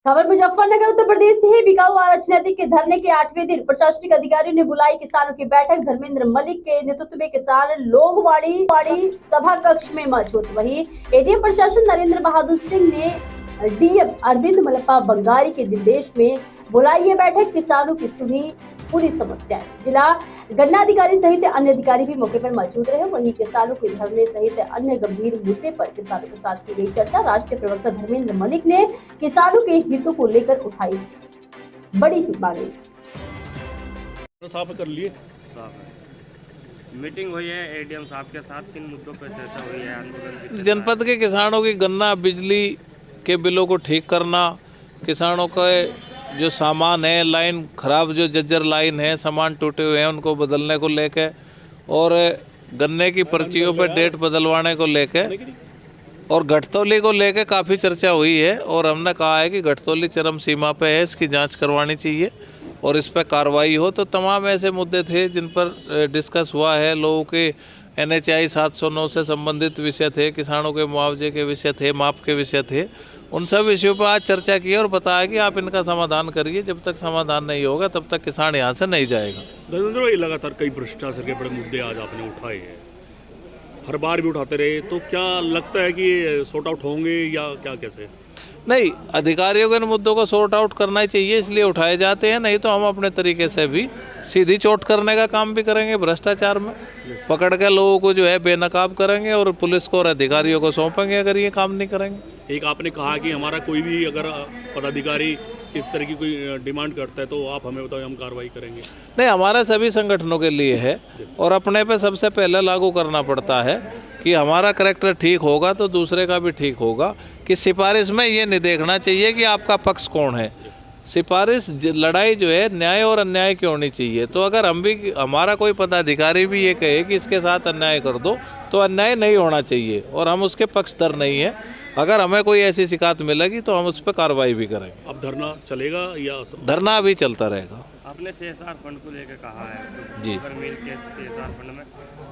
खबर मुजफ्फरनगर उत्तर प्रदेश से है। बिकाऊ अराजनीति के धरने के 8वें दिन प्रशासनिक अधिकारियों ने बुलाई किसानों की बैठक। धर्मेंद्र मलिक के नेतृत्व में किसान लोग वाड़ी सभा कक्ष में मौजूद। वहीं एडीएम प्रशासन नरेंद्र बहादुर सिंह ने डीएम अरविंद मलप्पा बंगारी के निर्देश में बुलाई ये बैठक। किसानों की सुनी पूरी समस्याएं। जिला गन्ना अधिकारी सहित अन्य अधिकारी भी मौके पर मौजूद रहे। वहीं किसानों के धरने सहित अन्य गंभीर मुद्दे पर किसानों के साथ की गई चर्चा। राष्ट्रीय प्रवक्ता धर्मेंद्र मलिक ने किसानों के हितों को लेकर उठाई बड़ी मांगे। साफ कर लिए। साफ है। मीटिंग हुई है एडीएम साहब के साथ, 3 मुद्दों पर चर्चा हुई है। आंदोलन जनपद के किसानों की गन्ना बिजली के बिलों को ठीक करना, किसानों का जो सामान है, लाइन खराब जो जर्जर लाइन है, सामान टूटे हुए हैं उनको बदलने को लेके, और गन्ने की पर्चियों पर डेट बदलवाने को लेके, और घटतौली को लेके काफ़ी चर्चा हुई है। और हमने कहा है कि घटतौली चरम सीमा पे है, इसकी जांच करवानी चाहिए और इस पर कार्रवाई हो। तो तमाम ऐसे मुद्दे थे जिन पर डिस्कस हुआ है। लोगों के NHI 709 से संबंधित विषय थे, किसानों के मुआवजे के विषय थे, माप के विषय थे। उन सब विषयों पर आज चर्चा की और बताया कि आप इनका समाधान करिए। जब तक समाधान नहीं होगा तब तक किसान यहाँ से नहीं जाएगा। धर्मेंद्र भाई, लगातार कई भ्रष्टाचार के बड़े मुद्दे आज आपने उठाए हैं, हर बार भी उठाते रहे, तो क्या लगता है कि सॉर्ट आउट होंगे या क्या, कैसे? नहीं, अधिकारियों के इन मुद्दों को सॉर्ट आउट करना ही चाहिए, इसलिए उठाए जाते हैं। नहीं तो हम अपने तरीके से भी सीधी चोट करने का काम भी करेंगे। भ्रष्टाचार में पकड़ के लोगों को जो है बेनकाब करेंगे और पुलिस को और अधिकारियों को सौंपेंगे अगर ये काम नहीं करेंगे। एक आपने कहा कि हमारा कोई भी अगर पदाधिकारी किस तरह की कोई डिमांड करता है तो आप हमें बताओ, हम कार्रवाई करेंगे। नहीं, हमारा सभी संगठनों के लिए है और अपने पे सबसे पहले लागू करना पड़ता है कि हमारा करैक्टर ठीक होगा तो दूसरे का भी ठीक होगा। कि सिफारिश में ये नहीं देखना चाहिए कि आपका पक्ष कौन है। सिफारिश लड़ाई जो है न्याय और अन्याय की होनी चाहिए। तो अगर हमारा कोई पदाधिकारी भी ये कहे कि इसके साथ अन्याय कर दो तो अन्याय नहीं होना चाहिए और हम उसके पक्षधर नहीं है। अगर हमें कोई ऐसी शिकायत मिलेगी तो हम उस पर कार्रवाई भी करेंगे। अब धरना चलेगा या धरना अभी चलता रहेगा। आपने CSR फंड को लेकर कहा है जी। मिल के CSR फंड में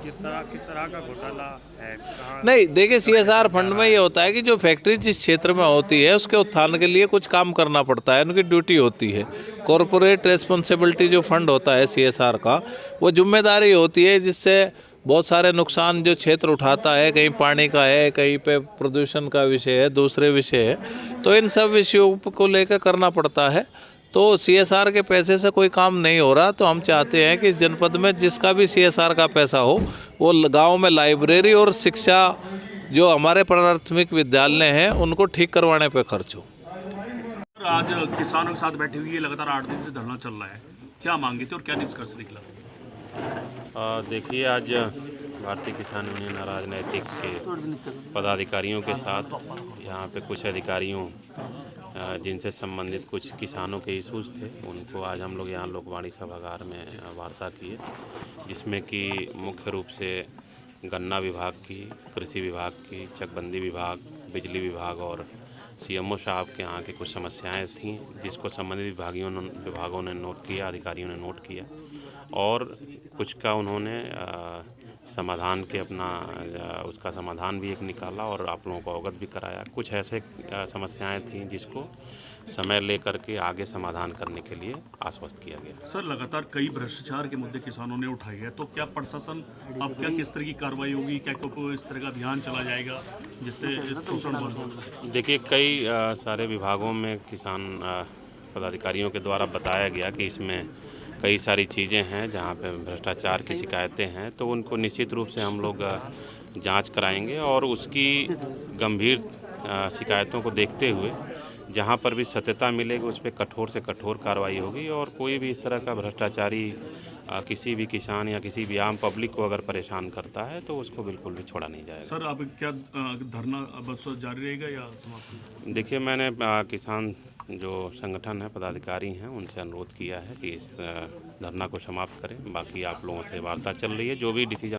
किस तरह का घोटाला है? नहीं, देखिए, CSR फंड में ये होता है कि जो फैक्ट्री जिस क्षेत्र में होती है उसके उत्थान के लिए कुछ काम करना पड़ता है, उनकी ड्यूटी होती है। कॉरपोरेट रेस्पॉन्सिबिलिटी जो फंड होता है CSR का, वो जिम्मेदारी होती है जिससे बहुत सारे नुकसान जो क्षेत्र उठाता है, कहीं पानी का है, कहीं पे प्रदूषण का विषय है, दूसरे विषय है, तो इन सब विषयों को लेकर करना पड़ता है। तो CSR के पैसे से कोई काम नहीं हो रहा, तो हम चाहते हैं कि इस जनपद में जिसका भी CSR का पैसा हो वो गांव में लाइब्रेरी और शिक्षा जो हमारे प्राथमिक विद्यालय हैं उनको ठीक करवाने पे खर्च हो। आज किसानों के साथ बैठी हुई है, लगातार 8 दिन से धरना चल रहा है, क्या मांगे थे और क्या निष्कर्ष निकला? देखिए, आज भारतीय किसान यूनियन राजनीतिक के पदाधिकारियों के साथ यहाँ पे कुछ अधिकारियों जिनसे संबंधित कुछ किसानों के इशूज़ थे, उनको आज हम लोग यहाँ लोकवाणी सभागार में वार्ता की है, जिसमें कि मुख्य रूप से गन्ना विभाग की, कृषि विभाग की, चकबंदी विभाग, बिजली विभाग और CMO साहब के यहाँ की कुछ समस्याएं थीं, जिसको संबंधित विभागों ने नोट किया, अधिकारियों ने नोट किया और कुछ का उन्होंने समाधान के उसका समाधान भी एक निकाला और आप लोगों को अवगत भी कराया। कुछ ऐसे समस्याएं थीं जिसको समय लेकर के आगे समाधान करने के लिए आश्वस्त किया गया। सर, लगातार कई भ्रष्टाचार के मुद्दे किसानों ने उठाए हैं, तो क्या प्रशासन अब क्या किस तरह की कार्रवाई होगी? क्या इस तरह का अभियान चला जाएगा जिससे शोषण बंद हो? देखिए, कई सारे विभागों में किसान पदाधिकारियों के द्वारा बताया गया कि इसमें कई सारी चीज़ें हैं जहाँ पे भ्रष्टाचार की शिकायतें हैं, तो उनको निश्चित रूप से हम लोग जांच कराएंगे और उसकी गंभीर शिकायतों को देखते हुए जहाँ पर भी सत्यता मिलेगी उस पर कठोर से कठोर कार्रवाई होगी और कोई भी इस तरह का भ्रष्टाचारी किसी भी किसान या किसी भी आम पब्लिक को अगर परेशान करता है तो उसको बिल्कुल भी छोड़ा नहीं जाएगा। सर, अब क्या धरना बस जारी रहेगा या समाप्त? देखिए, मैंने किसान जो संगठन है, पदाधिकारी हैं, उनसे अनुरोध किया है कि इस धरना को समाप्त करें। बाकी आप लोगों से वार्ता चल रही है, जो भी डिसीजन